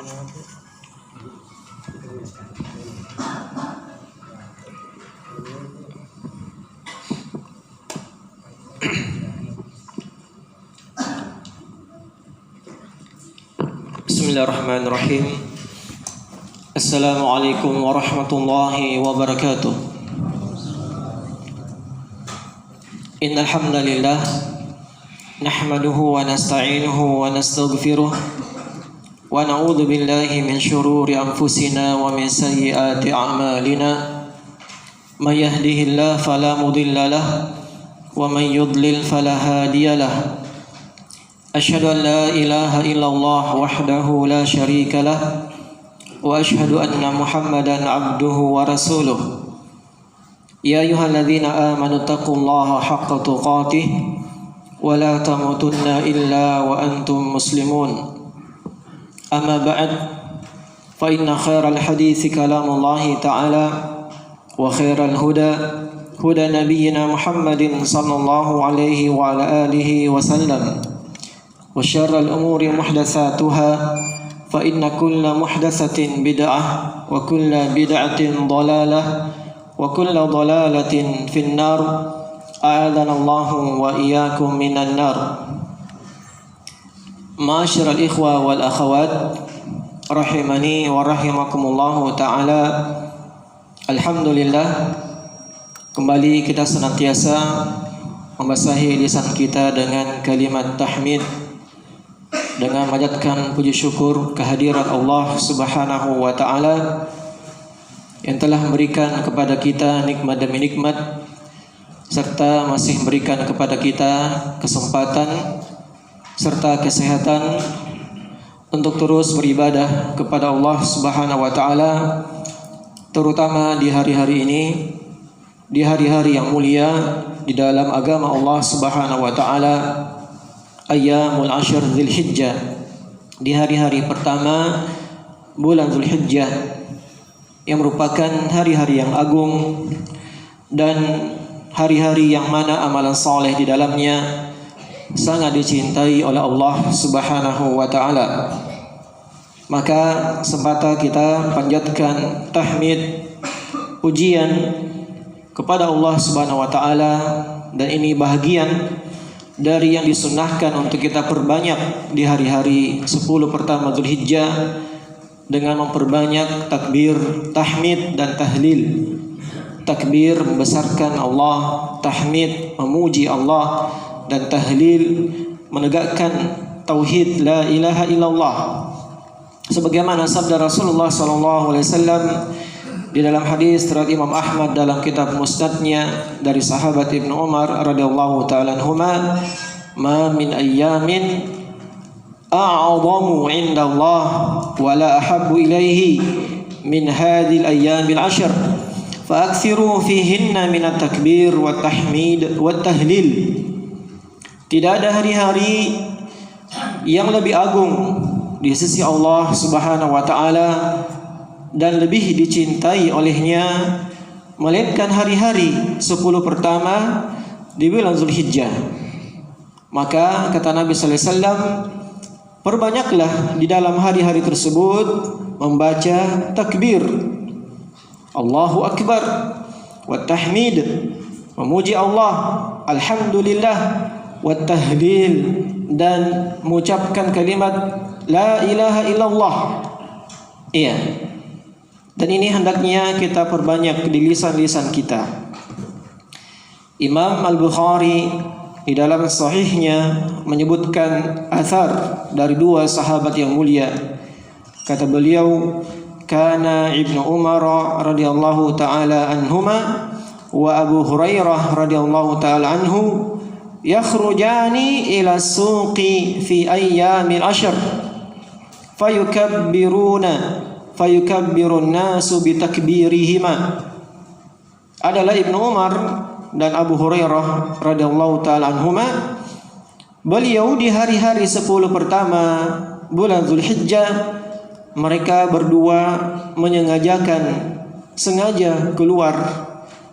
Bismillahirrahmanirrahim. Assalamualaikum warahmatullahi wabarakatuh. Innal hamdalillah nahmaduhu wa nasta'inuhu wa nastaghfiruh wa na'udzu billahi min shururi anfusina wa min sayyiati a'malina. May yahdihillahu fala mudilla lahu wa may yudlil fala hadiya lahu. Asyhadu an la ilaha illallah wahdahu la syarika lah wa asyhadu anna Muhammadan abduhu wa rasuluh. Ya ayyuhalladzina amanu taqullaha haqqa tuqatih wa la tamutunna illa wa antum muslimun. Amma ba'd, fa inna khairal hadithi kalamullahi ta'ala wa khairal huda huda nabiyyina Muhammadin sallallahu alaihi wa ala alihi wa sallam. Wa syarrul umuri muhdatsatuha fa inna kulla muhdatsatin bid'ah wa kulla bid'atin dhalalah wa kulla dhalalatin finnar. A'adhanallahu wa iyyakum minan nar. Ma'asyiral ikhwa wal akhawat rahimani wa rahimakumullah ta'ala. Alhamdulillah, kembali kita senantiasa membasahi lisan kita dengan kalimat tahmid, dengan memanjatkan puji syukur kehadirat Allah Subhanahu wa taala yang telah memberikan kepada kita nikmat demi nikmat, serta masih memberikan kepada kita kesempatan serta kesehatan untuk terus beribadah kepada Allah Subhanahu wa taala, terutama di hari-hari ini, di hari-hari yang mulia di dalam agama Allah Subhanahu wa taala, Ayyamul Ashr Dzulhijjah, di hari-hari pertama bulan Dzulhijjah, yang merupakan hari-hari yang agung dan hari-hari yang mana amalan saleh di dalamnya sangat dicintai oleh Allah Subhanahu wa taala. Maka semata kita panjatkan tahmid, pujian kepada Allah Subhanahu wa taala, dan ini bahagian dari yang disunnahkan untuk kita perbanyak di hari-hari 10 pertama Dzulhijjah dengan memperbanyak takbir, tahmid dan tahlil. Takbir membesarkan Allah, tahmid memuji Allah, dan tahlil menegakkan tauhid la ilaha illallah. Sebagaimana sabda Rasulullah sallallahu alaihi wasallam di dalam hadis riwayat Imam Ahmad dalam kitab Musnadnya dari sahabat Ibnu Umar radhiyallahu taala anhuma, "Ma min ayyamin a'zamu 'indallah wa la ahabbu ilaihi min hadhil ayyamil 'ashr fa aktsiru fihinna min at-takbir wa tahmid wa tahlil." Tidak ada hari-hari yang lebih agung di sisi Allah Subhanahu wa taala dan lebih dicintai olehnya melainkan hari-hari 10 pertama di bulan Dzulhijjah. Maka kata Nabi sallallahu alaihi wasallam, perbanyaklah di dalam hari-hari tersebut membaca takbir, Allahu Akbar, wa tahmid, memuji Allah, alhamdulillah, wa tahlil, dan mengucapkan kalimat la ilaha illallah. Iya. Dan ini hendaknya kita perbanyak di lisan-lisan kita. Imam Al-Bukhari di dalam sahihnya menyebutkan athar dari dua sahabat yang mulia. Kata beliau, kana Ibnu Umar radhiyallahu taala anhuma wa Abu Hurairah radhiyallahu taala anhu yakhrujani ila suqi fi ayyamil ashr fayukabbirun nasu bitakbirihima. Adalah Ibnu Umar dan Abu Hurairah radhiyallahu taala anhuma, beliau di hari-hari 10 pertama bulan Dzulhijjah mereka berdua sengaja keluar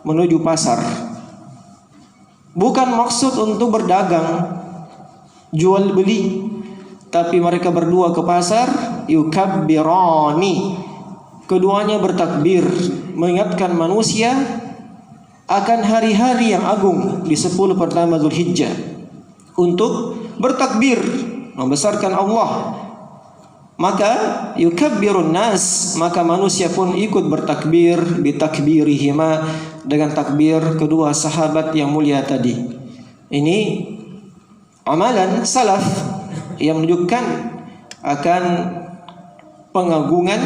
menuju pasar. Bukan maksud untuk berdagang, jual beli, tapi mereka berdua ke pasar yukabbirani. Keduanya bertakbir, mengingatkan manusia akan hari-hari yang agung di 10 pertama Zulhijjah untuk bertakbir, membesarkan Allah. Maka yukabbirun nas, maka manusia pun ikut bertakbir bitakbirihima, dengan takbir kedua sahabat yang mulia tadi. Ini amalan salaf yang menunjukkan akan pengagungan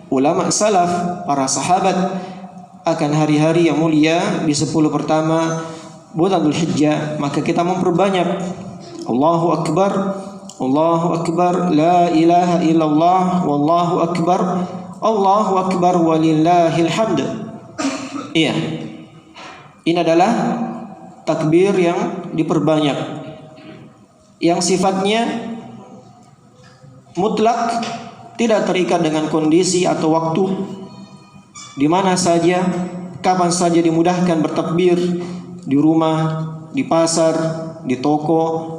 ulama salaf, para sahabat, akan hari-hari yang mulia di 10 pertama bulan Dzulhijjah. Maka kita memperbanyak Allahu Akbar, Allahu Akbar, la ilaha illallah, wallahu akbar, Allahu Akbar walillahil hamd. Iya, ini adalah takbir yang diperbanyak, yang sifatnya mutlak, tidak terikat dengan kondisi atau waktu. Di mana saja, kapan saja dimudahkan bertakbir, di rumah, di pasar, di toko,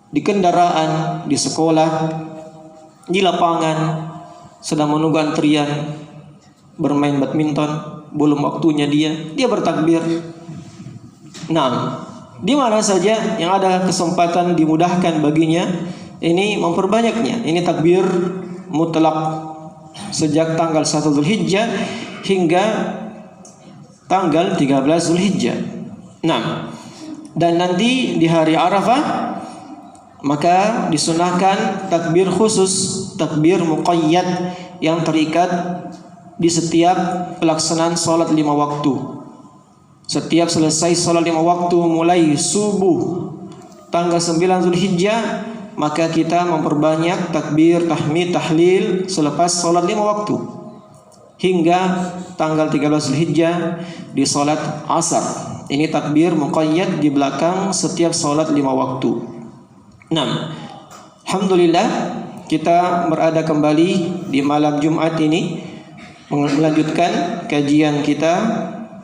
di kendaraan, di sekolah, di lapangan, sedang menunggu antrian, bermain badminton, belum waktunya dia bertakbir. Nah, di mana saja yang ada kesempatan dimudahkan baginya, ini memperbanyaknya. Ini takbir mutlak sejak tanggal 1 Zulhijjah hingga tanggal 13 Zulhijjah. Nah, dan nanti di hari Arafah maka disunahkan takbir khusus, takbir muqayyad, yang terikat di setiap pelaksanaan salat 5 waktu. Setiap selesai salat 5 waktu mulai subuh tanggal 9 Zulhijjah, maka kita memperbanyak takbir, tahmid, tahlil selepas salat 5 waktu hingga tanggal 13 Zulhijjah di salat asar. Ini takbir muqayyad di belakang setiap salat 5 waktu. Nah, alhamdulillah kita berada kembali di malam Jumat ini melanjutkan kajian kita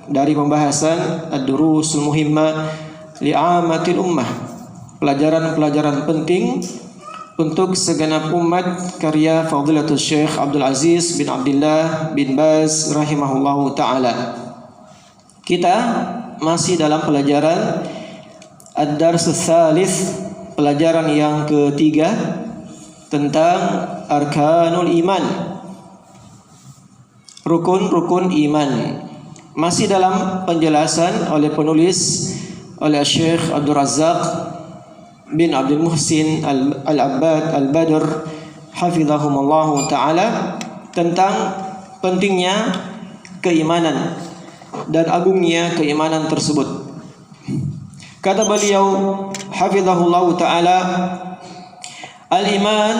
dari pembahasan ad-durusul muhimmah li'amatil ummah, pelajaran-pelajaran penting untuk segenap umat, karya Fadilatul Syekh Abdul Aziz bin Abdullah bin Baz rahimahullahu ta'ala. Kita masih dalam pelajaran ad-darsus tsalits, pelajaran yang ketiga tentang arkanul iman, rukun-rukun iman. Masih dalam penjelasan oleh penulis, oleh Syekh Abdul Razzaq bin Abdul Muhsin Al-Abbad Al-Badr hafizahumullah ta'ala, tentang pentingnya keimanan dan agungnya keimanan tersebut. Kata beliau hafizahullah ta'ala, al-iman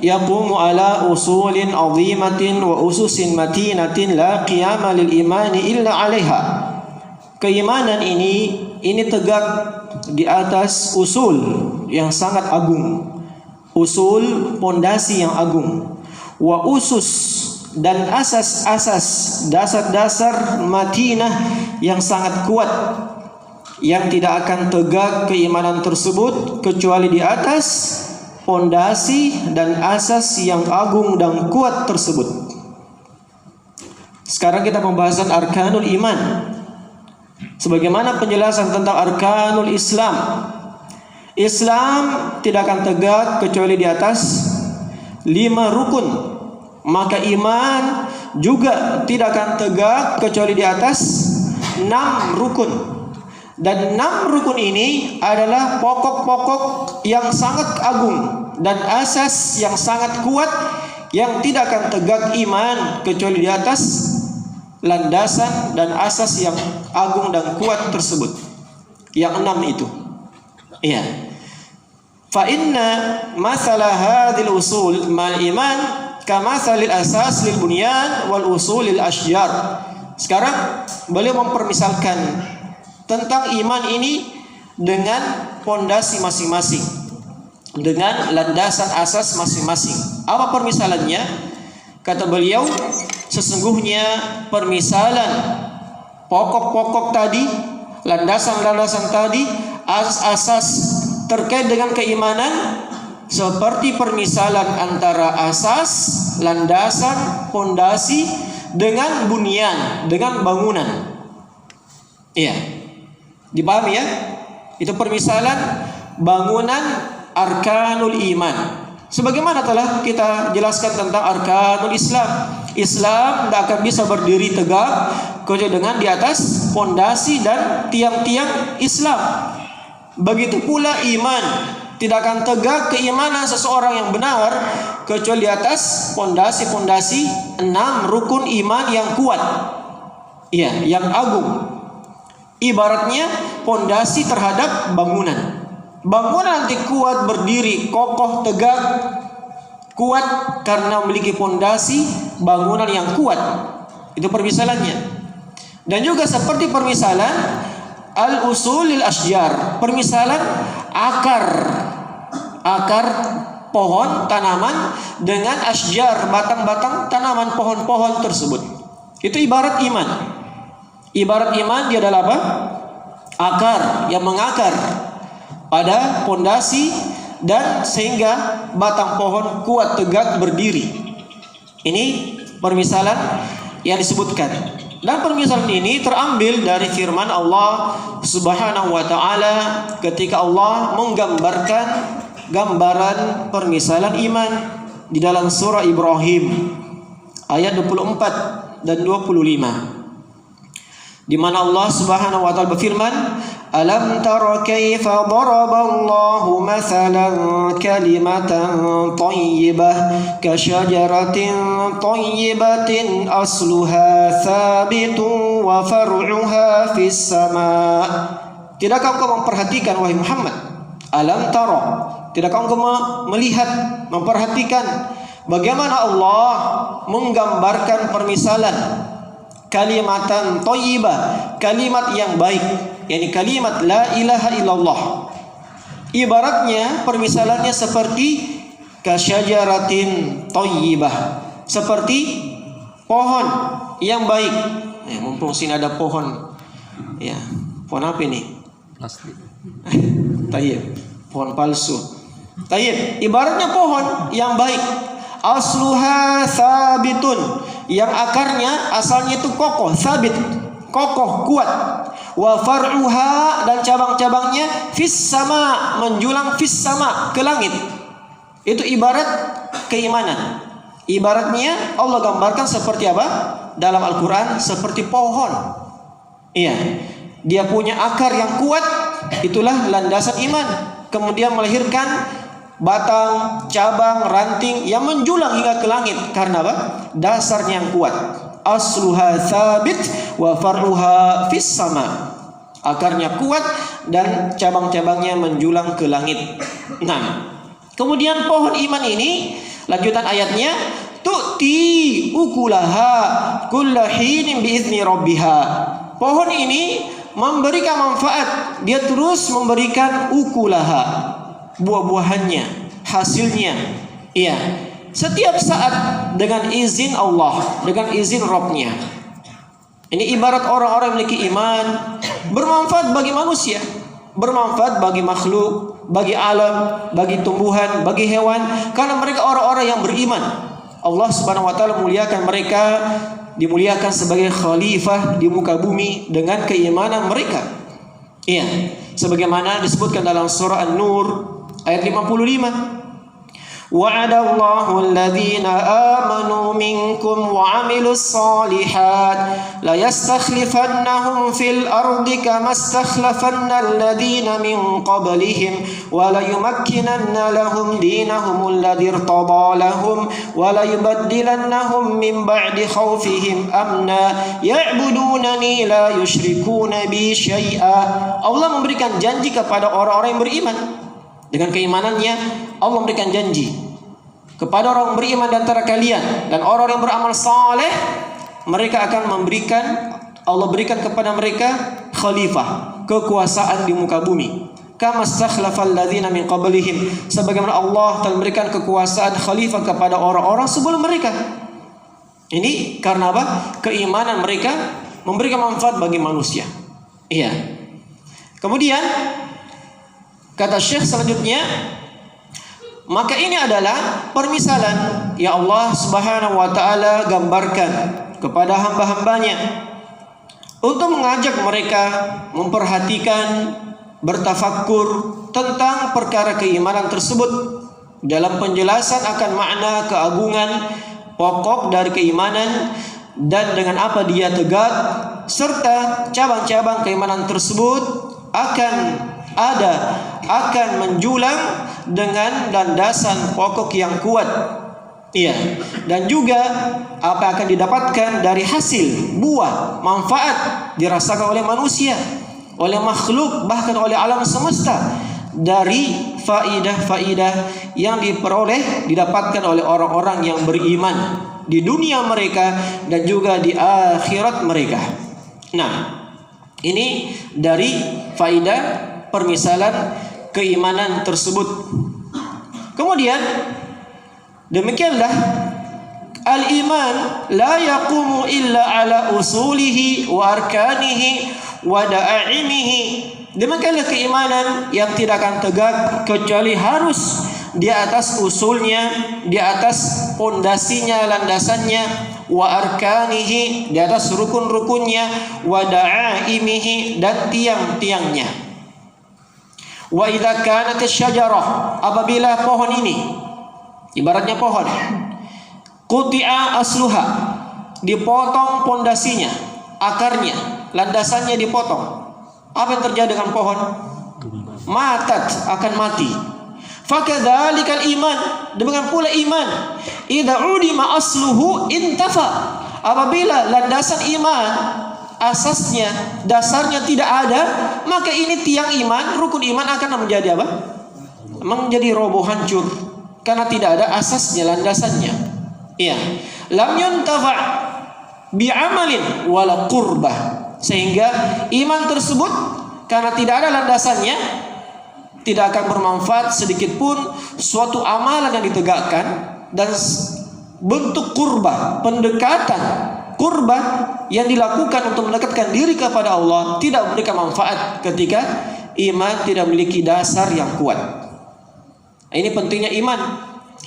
yaqumu ala usulin azimatin wa ususin matinatin la qiyama lil imani illa alaiha. Keimanan ini tegak di atas usul yang sangat agung, usul pondasi yang agung, wa usus dan asas-asas, dasar-dasar matinah yang sangat kuat, yang tidak akan tegak keimanan tersebut kecuali di atas pondasi dan asas yang agung dan kuat tersebut. Sekarang kita pembahasan arkanul iman, sebagaimana penjelasan tentang arkanul Islam. Islam tidak akan tegak kecuali di atas 5 rukun, maka iman juga tidak akan tegak kecuali di atas 6 rukun. Dan 6 rukun ini adalah pokok-pokok yang sangat agung dan asas yang sangat kuat, yang tidak akan tegak iman kecuali di atas landasan dan asas yang agung dan kuat tersebut, yang 6 itu. Iya. Fa inna mathala hadhil usul mal iman kamathalil asas lil bunyan wal usul lil ashjar. Sekarang beliau mempermisalkan tentang iman ini dengan pondasi masing-masing, dengan landasan asas masing-masing. Apa permisalannya? Kata beliau, sesungguhnya permisalan pokok-pokok tadi, landasan-landasan tadi, asas-asas terkait dengan keimanan seperti permisalan antara asas, landasan, pondasi dengan bunyan, dengan bangunan. Iya. Dipahami ya? Itu permisalan bangunan arkanul iman. Sebagaimana telah kita jelaskan tentang arkanul Islam. Islam tidak akan bisa berdiri tegak kecuali dengan di atas pondasi dan tiang-tiang Islam. Begitu pula iman, tidak akan tegak keimanan seseorang yang benar kecuali di atas pondasi-pondasi 6 rukun iman yang kuat. Iya, yang agung. Ibaratnya pondasi terhadap bangunan. Bangunan nanti kuat berdiri, kokoh, tegak, kuat karena memiliki pondasi bangunan yang kuat. Itu permisalannya. Dan juga seperti permisalan al-usulil asjar, permisalan akar pohon tanaman dengan asjar, batang-batang tanaman pohon-pohon tersebut. Itu ibarat iman. Ibarat iman dia adalah apa? Akar yang mengakar pada pondasi dan sehingga batang pohon kuat tegak berdiri. Ini permisalan yang disebutkan. Dan permisalan ini terambil dari firman Allah Subhanahu wa taala ketika Allah menggambarkan gambaran permisalan iman di dalam surah Ibrahim ayat 24 dan 25. Di mana Allah Subhanahu wa taala berfirman, "Alam tara kaifa daraballahu mathalan kalimatan thayyibah ka syajaratin thayyibatin asluha thabitun wa far'uha fis sama'." Tidakkah engkau memperhatikan wahai Muhammad? Alam tara, tidakkah engkau melihat, memperhatikan bagaimana Allah menggambarkan permisalan kalimatan thayyibah, kalimat yang baik, yakni kalimat la ilaha illallah. Ibaratnya permisalannya seperti kasyajaratin thayyibah, seperti pohon yang baik. Mumpung sini ada pohon. Ya, pohon apa ini? Plastik. Tayyib, pohon palsu. Tayyib, ibaratnya pohon yang baik. Asluha sabitun, yang akarnya asalnya itu kokoh, sabit, kokoh, kuat. Wa far'uha, dan cabang-cabangnya fis sama, menjulang fis sama, ke langit. Itu ibarat keimanan. Ibaratnya Allah gambarkan seperti apa? Dalam Al-Quran seperti pohon. Iya, dia punya akar yang kuat, itulah landasan iman. Kemudian melahirkan batang, cabang, ranting yang menjulang hingga ke langit. Karena apa? Dasarnya yang kuat. Asluha thabit wa far'uha fis sama. Akarnya kuat dan cabang-cabangnya menjulang ke langit. Nah, kemudian pohon iman ini, lanjutan ayatnya, tu'ti ukulaha kullahinin biizni rabbiha. Pohon ini memberikan manfaat. Dia terus memberikan ukulaha, buah-buahannya, hasilnya. Iya, setiap saat dengan izin Allah, dengan izin Rabbnya. Ini ibarat orang-orang yang memiliki iman, bermanfaat bagi manusia, bermanfaat bagi makhluk, bagi alam, bagi tumbuhan, bagi hewan, karena mereka orang-orang yang beriman. Allah Subhanahu wa taala muliakan mereka, dimuliakan sebagai khalifah di muka bumi dengan keimanan mereka. Iya, sebagaimana disebutkan dalam surah An-Nur ayat 55. Wa'adallahu alladhina amanu minkum wa 'amilus shalihat la yastakhlifannahum fil ardi kama istakhlafanna alladhina min qablihim wa la yumakkinanna lahum dinahum alladhi irtada lahum wa la yubaddilannahum min ba'di khawfihim amna ya'budunani la yushrikuna bi syai'a. Allah memberikan janji kepada orang-orang yang beriman. Dengan keimanannya Allah memberikan janji kepada orang beriman di antara kalian dan orang yang beramal saleh, mereka akan memberikan, Allah berikan kepada mereka khalifah, kekuasaan di muka bumi. Kama stakhlafal ladzina min qablihim, sebagaimana Allah telah memberikan kekuasaan khalifah kepada orang-orang sebelum mereka. Ini karena apa? Keimanan mereka memberikan manfaat bagi manusia. Iya. Kemudian kata Syekh selanjutnya, Maka ini adalah permisalan yang Allah Subhanahu wa taala gambarkan kepada hamba-hambanya untuk mengajak mereka memperhatikan, bertafakkur tentang perkara keimanan tersebut dalam penjelasan akan makna keagungan pokok dari keimanan dan dengan apa dia tegak, serta cabang-cabang keimanan tersebut akan menjulang dengan landasan pokok yang kuat. Iya, dan juga apa akan didapatkan dari hasil buah manfaat dirasakan oleh manusia, oleh makhluk, bahkan oleh alam semesta, dari faidah-faidah yang didapatkan oleh orang-orang yang beriman di dunia mereka dan juga di akhirat mereka. Nah, ini dari faidah permisalan keimanan tersebut. Kemudian demikianlah al-iman la yaqumu illa ala usulihi wa arkanihi wa da'aimihi. Demikianlah keimanan yang tidak akan tegak kecuali harus di atas usulnya, di atas pondasinya, landasannya, wa arkanihi, di atas rukun-rukunnya, wa da'aimihi, dan tiang-tiangnya. Wa idza kanat asy-syajarah, apabila pohon ini ibaratnya pohon, quti'a asluha, dipotong pondasinya, akarnya, landasannya dipotong, apa yang terjadi dengan pohon? Matat, akan mati. Fakadzalikal iman, demikian pula iman, idza udima asluhu intafa, apabila landasan iman, asasnya, dasarnya tidak ada, maka ini tiang iman, rukun iman akan menjadi apa? Menjadi roboh, hancur, karena tidak ada asasnya, landasannya. Iya. Lam yuntafa bi'amalin wala qurbah, sehingga iman tersebut karena tidak ada landasannya tidak akan bermanfaat sedikit pun suatu amalan yang ditegakkan, dan bentuk qurbah, pendekatan qurbah yang dilakukan untuk mendekatkan diri kepada Allah tidak memberikan manfaat ketika iman tidak memiliki dasar yang kuat. Ini pentingnya iman.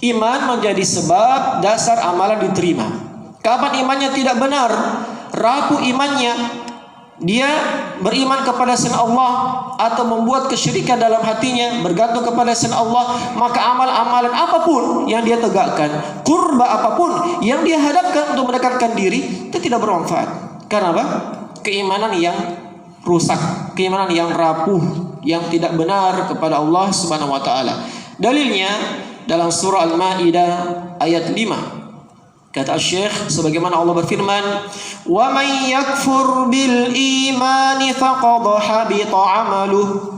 Iman menjadi sebab dasar amalan diterima. Kapan imannya tidak benar, rapuh imannya, dia beriman kepada selain Allah atau membuat kesyirikan dalam hatinya, bergantung kepada selain Allah, maka amal-amalan apapun yang dia tegakkan, kurba apapun yang dia hadapkan untuk mendekatkan diri, itu tidak bermanfaat. Karena apa? Keimanan yang rusak, keimanan yang rapuh, yang tidak benar kepada Allah Subhanahu wa taala. Dalilnya dalam surah Al-Maidah ayat 5. Kata Syekh, sebagaimana Allah berfirman, "Wa may yakfur bil imani faqad habita 'amaluh."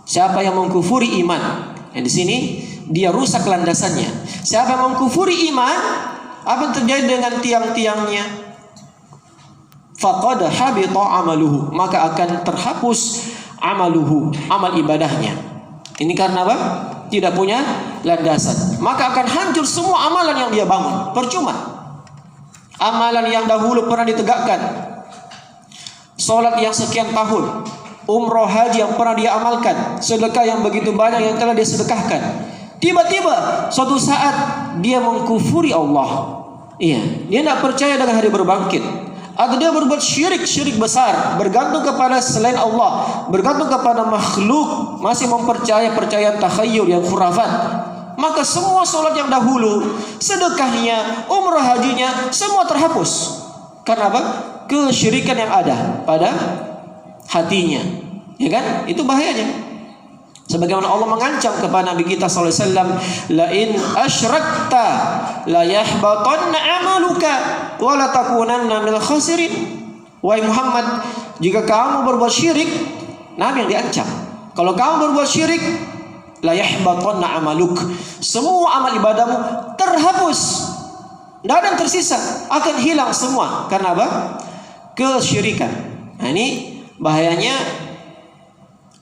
Siapa yang mengkufuri iman, di sini dia rusak landasannya. Siapa yang mengkufuri iman, apa yang terjadi dengan tiang-tiangnya? Faqad habita 'amaluhu, maka akan terhapus amaluhu, amal ibadahnya. Ini karena apa? Tidak punya landasan. Maka akan hancur semua amalan yang dia bangun, percuma. Amalan yang dahulu pernah ditegakkan, salat yang sekian tahun, umroh haji yang pernah dia amalkan, sedekah yang begitu banyak yang telah dia sedekahkan, tiba-tiba suatu saat dia mengkufuri Allah. Iya, dia tidak percaya dengan hari berbangkit, atau dia berbuat syirik besar, bergantung kepada selain Allah, bergantung kepada makhluk, masih mempercaya percayaan takhayyul yang khurafat. Maka semua sholat yang dahulu, sedekahnya, umrah hajinya, semua terhapus. Karena apa? Kesyirikan yang ada pada hatinya. Ya kan? Itu bahayanya. Sebagaimana Allah mengancam kepada Nabi kita SAW, "La in asyrakta la yahbatanna amaluka wa la takunanna minal khasirin." Wahai Muhammad, jika kamu berbuat syirik, Nabi yang diancam. Kalau kamu berbuat syirik, la yahbatanna amaluk, semua amal ibadahmu terhapus, tidak ada yang tersisa, akan hilang semua. Karena apa? Kesyirikan. Nah, ini bahayanya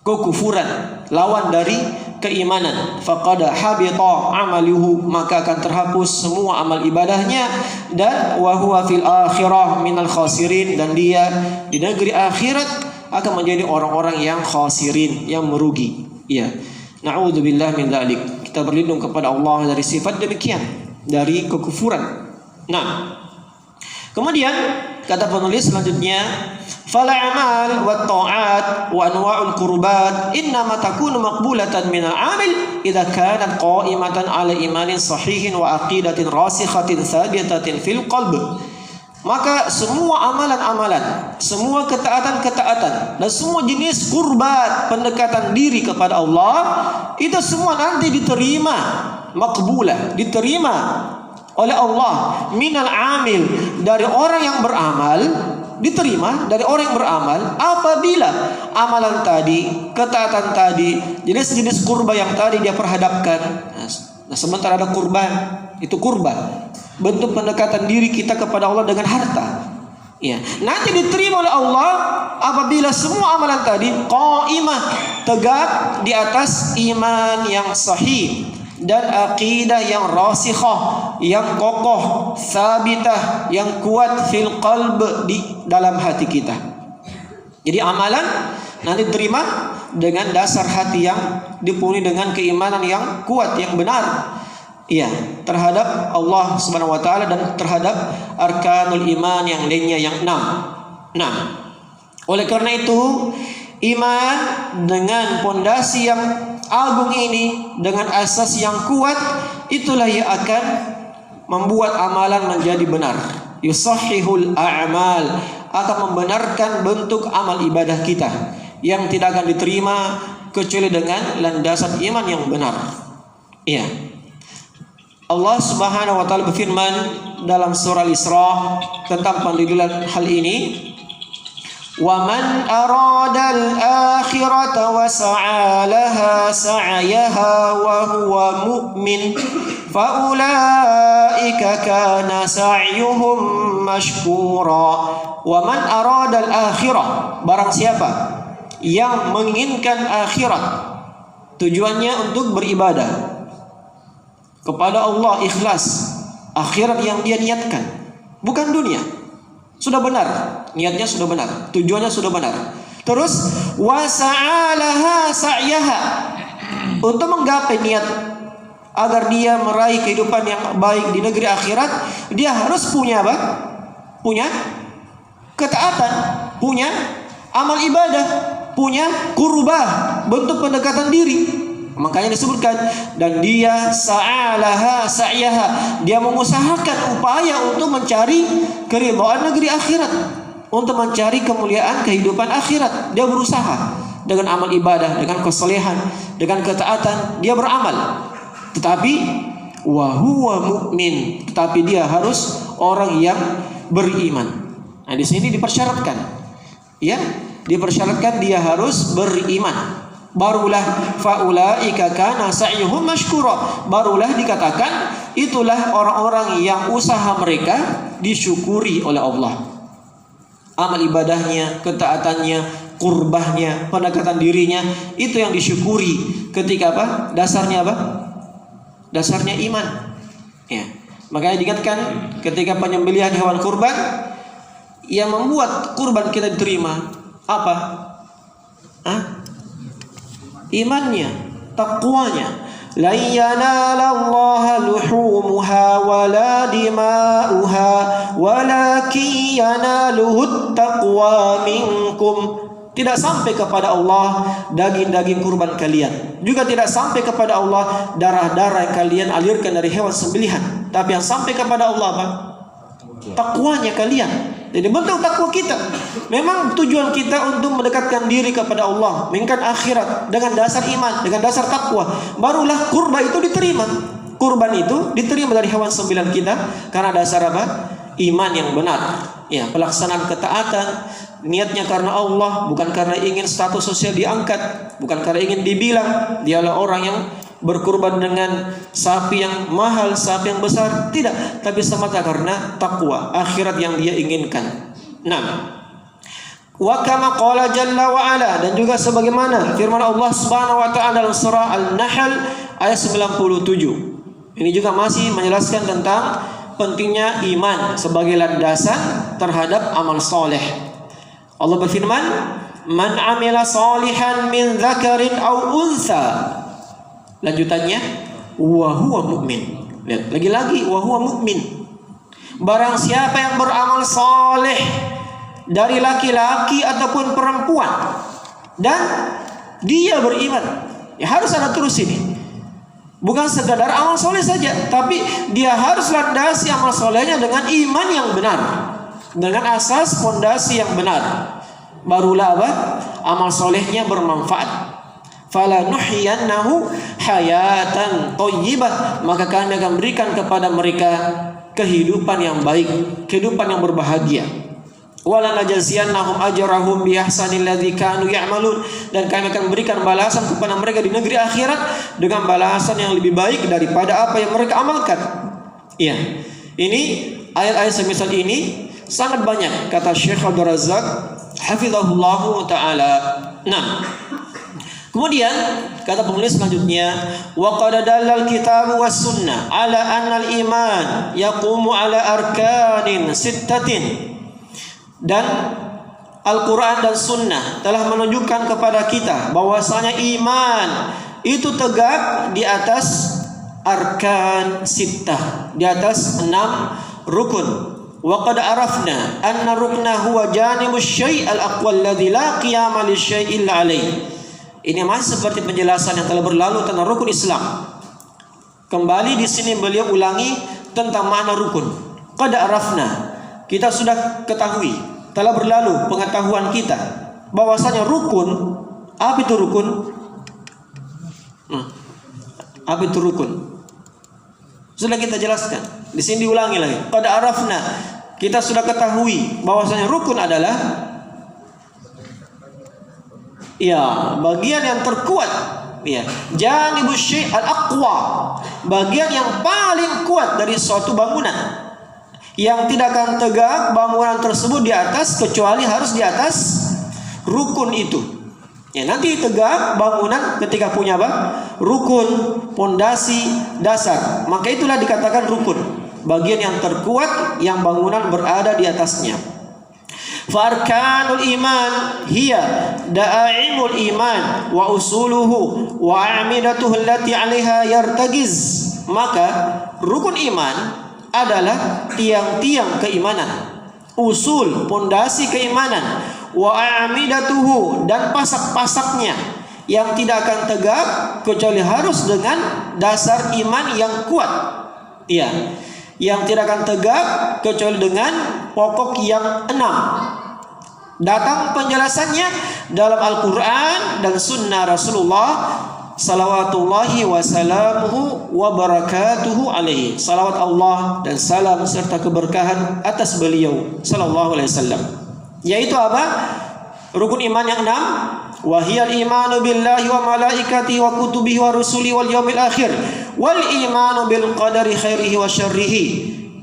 kekufuran, lawan dari keimanan. Faqad habita amaluhu, maka akan terhapus semua amal ibadahnya, dan wa huwa fil akhirah minal khasirin, dan dia di negeri akhirat akan menjadi orang-orang yang khasirin, yang merugi. Iya. Na'udzubillah min dzalik. kita berlindung kepada Allah dari sifat demikian, dari kekufuran. Nah, kemudian kata penulis selanjutnya, fal a'mal wat ta'at wa anwa'ul qurbat innama takunu maqbulatan min al-'amil idza kanat qa'imatan 'ala imanin sahihin wa aqidatin rasikhatin thabitatin fil qalb. Maka semua amalan-amalan, semua ketaatan-ketaatan, dan semua jenis kurbat, pendekatan diri kepada Allah, itu semua nanti diterima, makbulah, diterima oleh Allah, minal amil, dari orang yang beramal, diterima dari orang yang beramal apabila amalan tadi, ketaatan tadi, jenis-jenis kurban yang tadi dia perhadapkan. Nah, sementara ada kurban, itu kurban, bentuk pendekatan diri kita kepada Allah dengan harta. Ya, nanti diterima oleh Allah apabila semua amalan tadi qaimah, tegak di atas iman yang sahih dan aqidah yang rasikhah, yang kokoh, sabitah, yang kuat fil qalb, di dalam hati kita. Jadi amalan nanti diterima dengan dasar hati yang dipenuhi dengan keimanan yang kuat, yang benar. Iya, terhadap Allah Subhanahu wa taala dan terhadap arkanul iman yang lainnya yang 6. Nah, oleh karena itu iman dengan pondasi yang agung ini, dengan asas yang kuat, itulah yang akan membuat amalan menjadi benar. Yusahhihul a'mal, akan membenarkan bentuk amal ibadah kita yang tidak akan diterima kecuali dengan landasan iman yang benar. Iya. Allah Subhanahu wa taala berfirman dalam surah Al-Isra tentang pendidikan hal ini, "Wa man arada al-akhirata wa sa'a laha sa'yaha wa huwa mu'min fa ulaika kana sa'yuhum mashkura." Wa man arada al-akhirah, barang siapa yang menginginkan akhirat, tujuannya untuk beribadah kepada Allah, ikhlas, akhirat yang dia niatkan, bukan dunia. Sudah benar, niatnya sudah benar, tujuannya sudah benar. Terus wasa'alaha sa'yaha, untuk menggapai niat agar dia meraih kehidupan yang baik di negeri akhirat, dia harus punya apa? Punya ketaatan, punya amal ibadah, punya kurbah, bentuk pendekatan diri. Makanya disebutkan, dan dia sa'alaha sa'yaha, dia mengusahakan upaya untuk mencari keridhaan negeri akhirat, untuk mencari kemuliaan kehidupan akhirat. Dia berusaha dengan amal ibadah, dengan kesalehan, dengan ketaatan, dia beramal. Tetapi wa huwa mu'min, tetapi dia harus orang yang beriman. Nah, di sini dipersyaratkan, ya, dipersyaratkan dia harus beriman. Barulah faulaika kana sa'yuhum mashkura, barulah dikatakan itulah orang-orang yang usaha mereka disyukuri oleh Allah. Amal ibadahnya, ketaatannya, kurbahnya, pendekatan dirinya, itu yang disyukuri. Ketika apa? Dasarnya apa? Dasarnya iman. Ya. Makanya diingatkan ketika penyembelihan hewan kurban, yang membuat kurban kita diterima apa? Imannya, takwanya. La yanalallaha luhumuha wala dima'uha walakin yanaluhut taqwa minkum. Tidak sampai kepada Allah daging-daging kurban kalian, juga tidak sampai kepada Allah darah-darah yang kalian alirkan dari hewan sembelihan. Tapi yang sampai kepada Allah apa? Takwanya kalian. Jadi bentuk takwa kita, memang tujuan kita untuk mendekatkan diri kepada Allah, menginginkan akhirat dengan dasar iman, dengan dasar takwa. Barulah kurban itu diterima. Kurban itu diterima dari hewan sembilan kita karena dasar apa? Iman yang benar. Ya, pelaksanaan ketaatan, niatnya karena Allah, bukan karena ingin status sosial diangkat, bukan karena ingin dibilang dialah orang yang berkurban dengan sapi yang mahal, sapi yang besar, tidak, tapi semata karena takwa akhirat yang dia inginkan. Nah, wa kama qala jalla wa ala, dan juga sebagaimana firman Allah Subhanahu wa taala dalam surah An-Nahl ayat 97. Ini juga masih menjelaskan tentang pentingnya iman sebagai landasan terhadap amal soleh. Allah berfirman, "Man amila salihan min dzakarin aw untha." Lanjutannya, wa huwa mu'min. Lihat, lagi-lagi wa huwa mu'min. Barang siapa yang beramal soleh dari laki-laki ataupun perempuan dan dia beriman, ya harus ada terus ini. Bukan sekadar amal soleh saja, tapi dia harus landasi amal solehnya dengan iman yang benar, dengan asas fondasi yang benar. Barulah apa? Amal solehnya bermanfaat. Fala nuhyiyannahu hayatan thayyibah, maka kami akan berikan kepada mereka kehidupan yang baik, kehidupan yang berbahagia. Wala najziyannahum ajrahum bi ahsanil ladzi kanu ya'malun, dan kami akan berikan balasan kepada mereka di negeri akhirat dengan balasan yang lebih baik daripada apa yang mereka amalkan. Iya. Ini ayat-ayat semisal ini sangat banyak, kata Syekh Abdul Razak hafizahullahu taala. Nah, kemudian kata penulis selanjutnya, wa qad dallal kitab was sunnah ala anna al iman yaqumu ala arkanin sittatin. Dan Al-Quran dan Sunnah telah menunjukkan kepada kita bahwasanya iman itu tegak di atas arkan sittah, di atas 6 rukun. Wa qad arafna anna rukna huwa janibus syai' al-aqwa alladhi la qiyama li syai' illa alayh. Ini masih seperti penjelasan yang telah berlalu tentang rukun Islam. Kembali di sini beliau ulangi tentang makna rukun. Qad arafna, kita sudah ketahui, telah berlalu pengetahuan kita bahwasanya rukun. Apa itu rukun? Apa itu rukun? Sudah kita jelaskan. Di sini diulangi lagi. Qad arafna, kita sudah ketahui bahwasanya rukun adalah bagian yang terkuat, janibus syai' al-aqwa, bagian yang paling kuat dari suatu bangunan, yang tidak akan tegak bangunan tersebut di atas kecuali harus di atas rukun itu. Ya, nanti tegak bangunan ketika punya apa? Rukun, pondasi, dasar. Maka itulah dikatakan rukun, bagian yang terkuat yang bangunan berada di atasnya. Farkanul iman hiya da'aimul iman wa usuluhu wa a'midatuhu allati 'alaiha yartagiz. Maka rukun iman adalah tiang-tiang keimanan, usul, pondasi keimanan, wa a'midatuhu, dan pasak-pasaknya yang tidak akan tegak kecuali harus dengan dasar iman yang kuat. Yang tidak akan tegak kecuali dengan pokok yang 6. Datang penjelasannya dalam Al-Quran dan Sunnah Rasulullah salawatullahi wasalamuhu wa barakatuhu alaihi. Salawat Allah dan salam serta keberkahan atas beliau sallallahu alaihi wasallam. Yaitu apa? Rukun iman yang 6. Wahiyal imanu billahi wa malaikatihi wa kutubihi wa rusuli wal yaumil akhir wal imanu bil qadari khairihi wa syarrihi.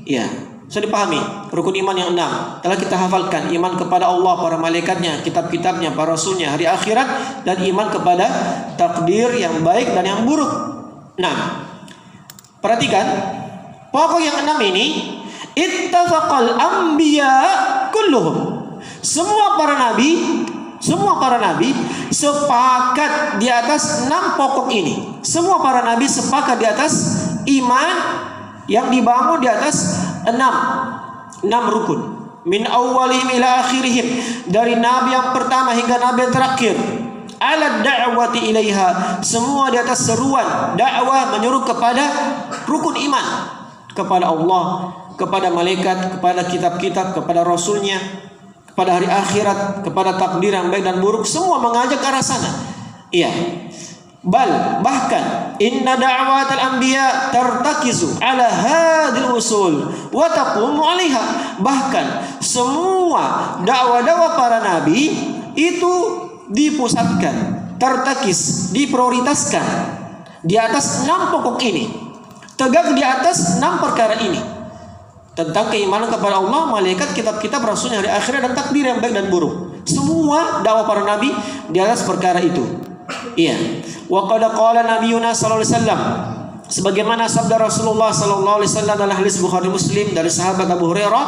Ya, sudah dipahami rukun iman yang 6. Telah kita hafalkan iman kepada Allah, para malaikatnya, kitab-kitabnya, para rasulnya, hari akhirat, dan iman kepada takdir yang baik dan yang buruk. Nah, perhatikan pokok yang 6 ini. Ittafaqal anbiya kulluhum. Semua para nabi sepakat di atas 6 pokok ini. Semua para nabi sepakat di atas iman yang dibangun di atas 6 rukun. Min awwalihim ila akhirihim, dari nabi yang pertama hingga nabi yang terakhir. Ala da'wati ilaiha, semua di atas seruan dakwah menyuruh kepada rukun iman, kepada Allah, kepada malaikat, kepada kitab-kitab, kepada rasulnya, kepada hari akhirat, kepada takdir yang baik dan buruk. Semua mengajak ke arah sana. Bahkan inna da'watal anbiya tartakizu ala hadil usul wa taqumu 'alaiha. Bahkan semua dakwah-dakwah para nabi itu dipusatkan, tertakis, diprioritaskan di atas 6 pokok ini. Tegak di atas 6 perkara ini. Tentang keimanan kepada Allah, malaikat, kitab-kitab, rasulnya, hari akhirat, dan takdir yang baik dan buruk. Semua dakwah para nabi di atas perkara itu. Wa qad qala nabiyuna sallallahu alaihi wasallam, sebagaimana sabda Rasulullah sallallahu alaihi wasallam dalam hadis Bukhari Muslim dari sahabat Abu Hurairah,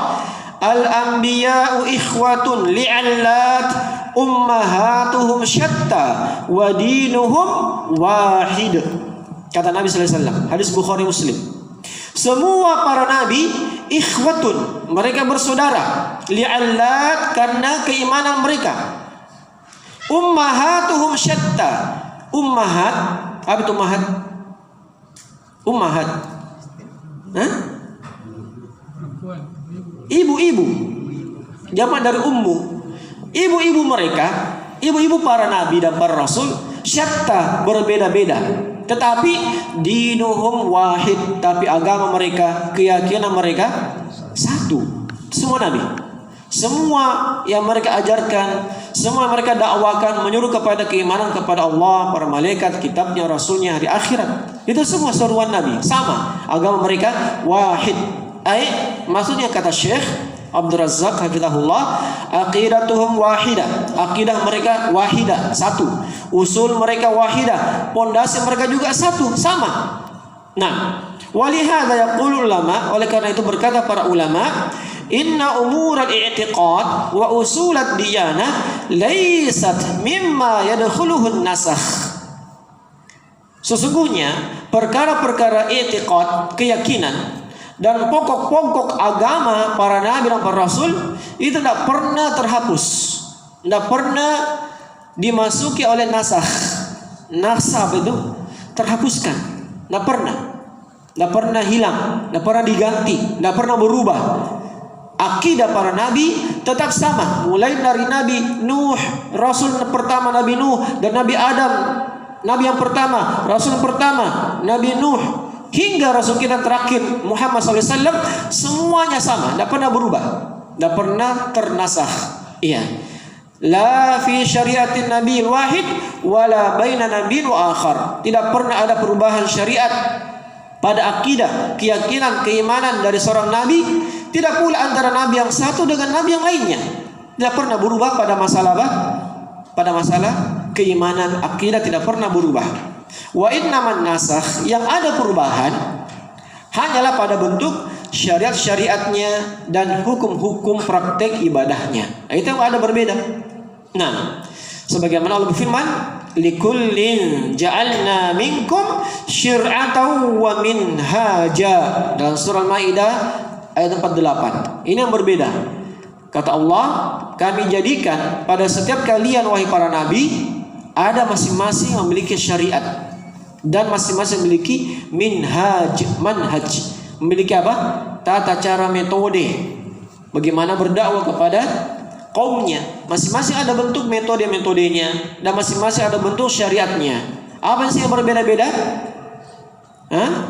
al-anbiya'u ikhwatun li'allat ummahatuhum syatta wa dinuhum wahid. Kata Nabi sallallahu alaihi wasallam, hadis Bukhari Muslim. Semua para nabi ikhwatun, mereka bersaudara, li'allat, karena keimanan mereka. Ummahatuhum syatta. Ummahat, apa itu ummahat? Ummahat. Hah? Ibu-ibu. Jamak dari ummu. Ibu-ibu mereka, ibu-ibu para nabi dan para rasul, syatta, berbeda-beda. Tetapi dinuhum wahid, tapi agama mereka, keyakinan mereka satu. Semua nabi, semua yang mereka ajarkan, semua yang mereka dakwakan menyuruh kepada keimanan kepada Allah, para malaikat, kitabnya, rasulnya, hari akhirat. Itu semua seruan nabi, sama. Agama mereka wahid. Maksudnya kata Syekh Abdul Razak hafizahullah, aqidatuhum wahidah, akidah mereka wahidah, satu. Usul mereka wahidah, pondasi mereka juga satu, sama. Nah, walihada yaqulu ulama, oleh karena itu berkata para ulama, inna umural i'tiqad wa usulat diyanah laysat mimma yadkhuluhun nasakh. Sesungguhnya perkara-perkara i'tiqad, keyakinan, dan pokok-pokok agama para nabi dan para rasul itu tidak pernah terhapus, tidak pernah dimasuki oleh nasakh. Nasakh itu terhapuskan, tidak pernah hilang, tidak pernah diganti, tidak pernah berubah. Akidah para nabi tetap sama, mulai dari Nabi Nuh, rasul pertama Nabi Nuh, dan Nabi Adam, nabi yang pertama, rasul pertama Nabi Nuh, hingga Rasul kita terakhir Muhammad SAW, semuanya sama, tidak pernah berubah, tidak pernah ternasakh. Iya. La fi syariatin nabi wahid wala baina nabi wa akhar. Tidak pernah ada perubahan syariat pada akidah, keyakinan, keimanan dari seorang nabi, tidak pula antara nabi yang satu dengan nabi yang lainnya. Tidak pernah berubah pada masalah apa? Pada masalah keimanan, akidah tidak pernah berubah. Wa innaman nasakh, yang ada perubahan hanyalah pada bentuk syariat-syariatnya dan hukum-hukum praktek ibadahnya. Itu yang ada berbeda. Nah, sebagaimana Allah berfirman, likullin ja'alna minkum syir'atan wa minhaja, dalam surah Al-Maidah ayat 48. Ini yang berbeda. Kata Allah, kami jadikan pada setiap kalian wahai para nabi ada masing-masing memiliki syariat dan masing-masing memiliki manhaj, memiliki apa? Tata cara, metode bagaimana berdakwah kepada kaumnya. Masing-masing ada bentuk metodenya dan masing-masing ada bentuk syariatnya. Apa sih yang berbeda-beda?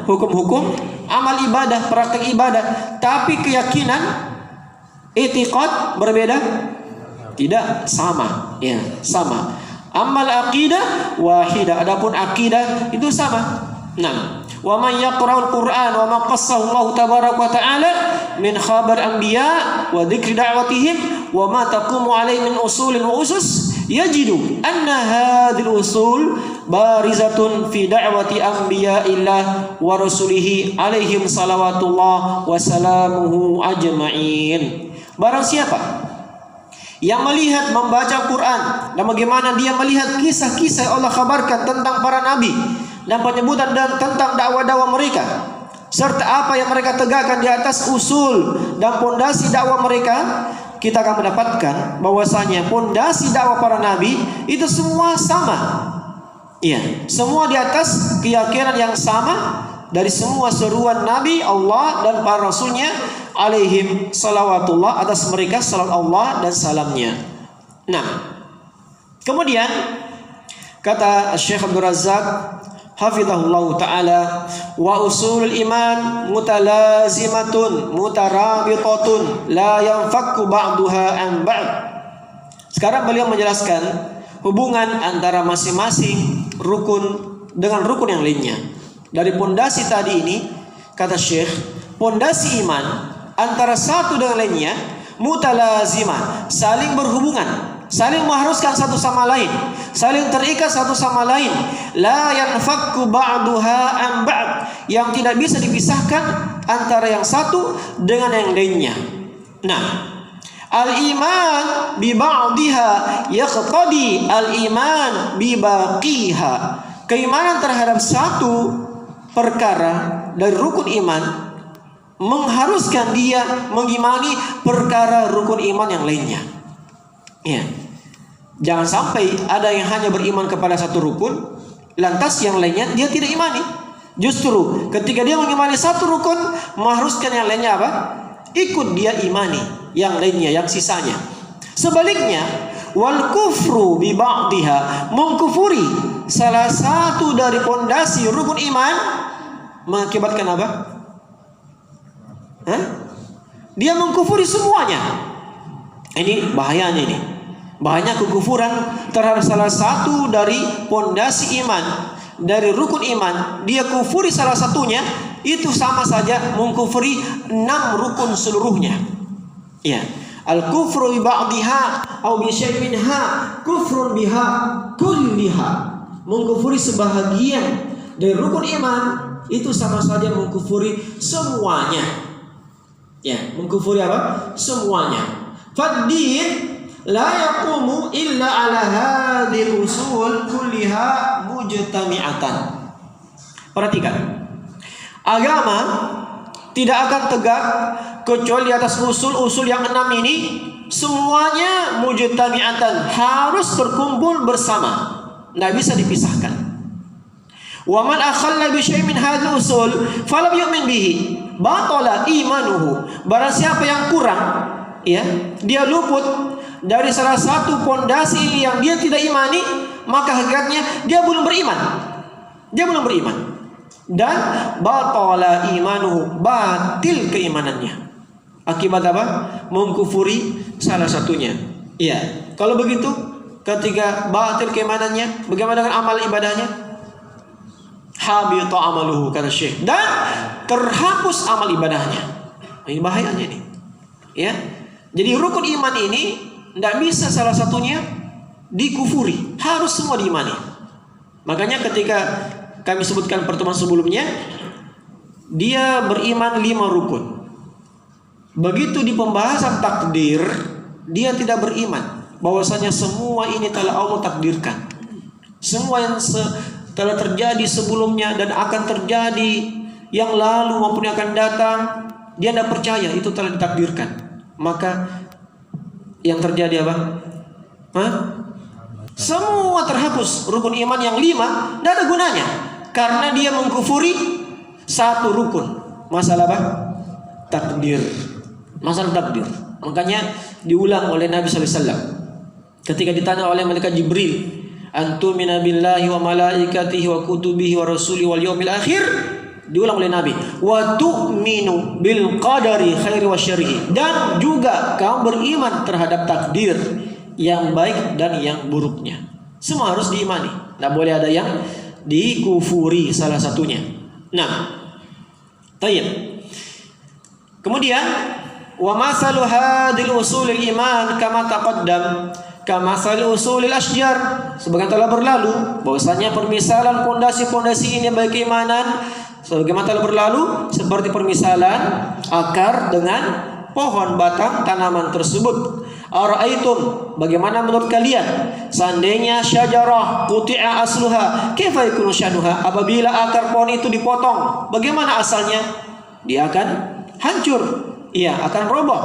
Hukum-hukum, amal ibadah, praktek ibadah, tapi keyakinan, i'tiqad berbeda? Tidak, sama. Ya, sama. Amal aqidah wahidah, adapun akidah itu sama. Nah, wa man yaqra'ul Qur'an wa ma qassahu Allah tabaraka wa ta'ala min khabar anbiya wa dzikri da'watihim wa ma taqumu alaihi min usulin wa usus yajidu anna hadhil usul barizatun fi da'wati anbiya'illah wa rasulihi alaihim salawatullah wa salamuhu ajma'in. Barang siapa yang melihat, membaca Quran, dan bagaimana dia melihat kisah-kisah yang Allah kabarkan tentang para nabi dan penyebutan dan tentang dakwah-dakwah mereka, serta apa yang mereka tegakkan di atas usul dan pondasi dakwah mereka, kita akan mendapatkan bahwasanya pondasi dakwah para nabi itu semua sama. Iya, semua di atas keyakinan yang sama dari semua seruan nabi Allah dan para rasulnya alaihim salawatullah, atas mereka salam Allah dan salamnya. Nah, kemudian kata Syekh Abdul Razak hafizahullah ta'ala, wa usulul iman mutalazimatun mutarabitatun la yanfakku ba'duha an ba'd. Sekarang beliau menjelaskan hubungan antara masing-masing rukun dengan rukun yang lainnya. Dari pondasi tadi ini, kata Syekh, pondasi iman antara satu dengan lainnya mutalazimah, saling berhubungan, saling mengharuskan satu sama lain, saling terikat satu sama lain. La yanfakku ba'duha an ba'd, yang tidak bisa dipisahkan antara yang satu dengan yang lainnya. Nah, al-iman bi ba'diha yaqtadi al-iman bi baqiha. Keimanan terhadap satu perkara dari rukun iman mengharuskan dia mengimani perkara rukun iman yang lainnya. Ya. Jangan sampai ada yang hanya beriman kepada satu rukun, lantas yang lainnya dia tidak imani. Justru ketika dia mengimani satu rukun, mengharuskan yang lainnya apa? Ikut dia imani yang lainnya, yang sisanya. Sebaliknya, wal kufru bi ba'diha, mengkufuri salah satu dari pondasi rukun iman mengakibatkan apa? Dia mengkufuri semuanya. Ini bahayanya ini. Bahayanya kekufuran terhadap salah satu dari pondasi iman, dari rukun iman, dia kufuri salah satunya, itu sama saja mengkufuri 6 rukun seluruhnya. Ya. Al-kufru bi ba'diha aw bi syai'in minha kufrun biha kulliha. Mengkufuri sebahagian dari rukun iman itu sama saja mengkufuri semuanya. Ya, mengkufuri apa? Semuanya. Fad-din la yaqumu illa ala hadhil usul kulliha mujtami'atan. Perhatikan. Agama tidak akan tegak kecuali atas usul-usul yang 6 ini, semuanya mujtami'atan, harus berkumpul bersama, tidak bisa dipisahkan. Wa man akhalla bi syai'in min hadhil usul falam yu'min bihi batala imanuhu. Barang siapa yang kurang, ya, dia luput dari salah satu pondasi yang dia tidak imani, maka hakikatnya dia belum beriman. Dia belum beriman. Dan batala imanuhu, batil keimanannya. Akibat apa? Mengkufuri salah satunya. Iya. Kalau begitu, ketika batil keimanannya, bagaimana dengan amal ibadahnya? Habita amaluhu, kata Syekh. Dan terhapus amal ibadahnya. Ini bahayanya ini. Ya. Jadi rukun iman ini tidak bisa salah satunya dikufuri, harus semua diimani. Makanya ketika kami sebutkan pertemuan sebelumnya, dia beriman 5 rukun. Begitu di pembahasan takdir, dia tidak beriman bahwasanya semua ini telah Allah takdirkan. Semua yang telah terjadi sebelumnya dan akan terjadi, yang lalu maupun yang akan datang, dia tidak percaya itu telah ditakdirkan. Maka yang terjadi apa? Semua terhapus. Rukun iman yang 5 tidak ada gunanya, karena dia mengkufuri satu rukun. Masalah apa? Takdir. Masalah takdir. Makanya diulang oleh Nabi SAW ketika ditanya oleh malaikat Jibril, antumina billahi wa malaikatihi wa kutubihi wa rasulihi wal yaumil akhir. Diulang oleh Nabi, wa tu'minu bil qadari khairi wa syarrihi, dan juga kamu beriman terhadap takdir yang baik dan yang buruknya. Semua harus diimani, tidak boleh ada yang dikufuri salah satunya. Nah, tayyib. Kemudian wa masalu hadil usulil iman kama taqaddam kama masalu usulil asjar, sebagaimana telah berlalu bahwasanya permisalan pondasi-pondasi ini bagi keimanan sebagaimana telah berlalu seperti permisalan akar dengan pohon batang tanaman tersebut. Ara'aitum, bagaimana menurut kalian seandainya syajarah quti'a asluha kaifa yakunu syanuha, apabila akar pohon itu dipotong, bagaimana asalnya? Dia akan hancur, ia akan roboh.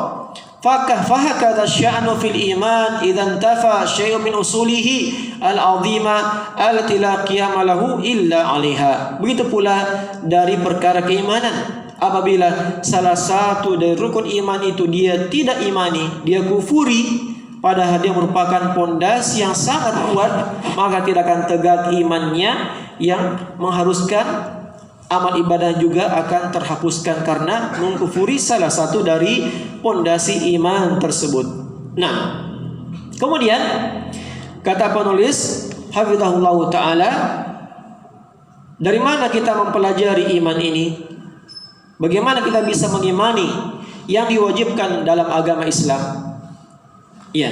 Fahakadha sya'nu fil iman idzan tafa syai'un min usulihi al-'azima allati la qiyama lahu illa 'alaiha. Begitu pula dari perkara keimanan, apabila salah satu dari rukun iman itu dia tidak imani, dia kufuri, padahal dia merupakan pondasi yang sangat kuat, maka tidak akan tegak imannya yang mengharuskan amal ibadah juga akan terhapuskan karena mengkufuri salah satu dari pondasi iman tersebut. Nah, kemudian kata penulis hafizahullah ta'ala, dari mana kita mempelajari iman ini? Bagaimana kita bisa mengimani yang diwajibkan dalam agama Islam? Ya,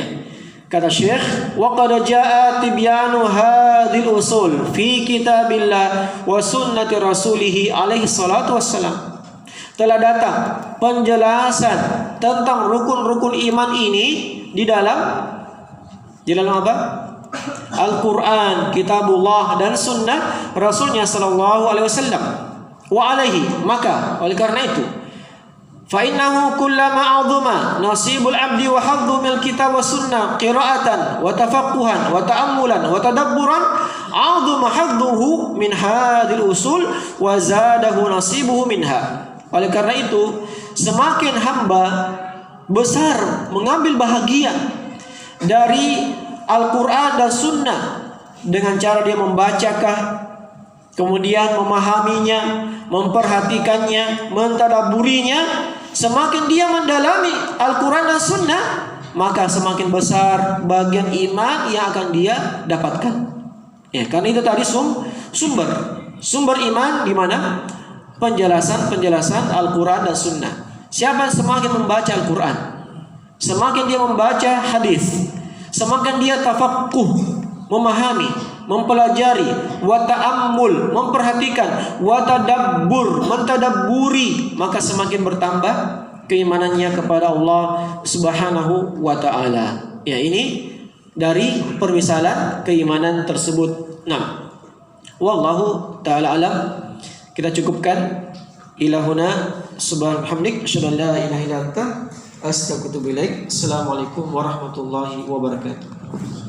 kata Syekh, wa qad jaa tibyanu hadhil usul fi kitabillah wa sunnati rasulih alaihi salatu wassalam. Telah datang penjelasan tentang rukun-rukun iman ini di dalam apa? Al-Quran, kitabullah, dan sunnah Rasulnya sallallahu alaihi wasallam. Wa alaihi, maka oleh karena itu, fa innahu kullama azuma nasibul abdi wa haddu min kitab wa sunnah qira'atan wa tafaqquhan wa ta'ammulan wa tadabburan azuma hadduhu min hadhil usul wa zadahu nasibuhu minha. Oleh karena itu, semakin hamba besar mengambil bahagian dari Al-Quran dan Sunnah dengan cara dia membacakah, kemudian memahaminya, memperhatikannya, mentadaburinya, semakin dia mendalami Al-Quran dan Sunnah, maka semakin besar bagian iman yang akan dia dapatkan. Ya, karena itu tadi sumber iman di mana? Penjelasan Al-Quran dan Sunnah. Siapa yang semakin membaca Al-Quran, semakin dia membaca hadis, semakin dia tafaqquh, memahami, mempelajari, wa ta'ammul, memperhatikan, wa tadabbur, mentadabburi, maka semakin bertambah keimanannya kepada Allah Subhanahu wa taala. Ya, ini dari permisalan keimanan tersebut. Nah, wallahu taala alam. Kita cukupkan ilahuna subhanallah asyhadu an la ilaha illa anta astaghfiruka wa atubu ilaik. Assalamualaikum warahmatullahi wabarakatuh.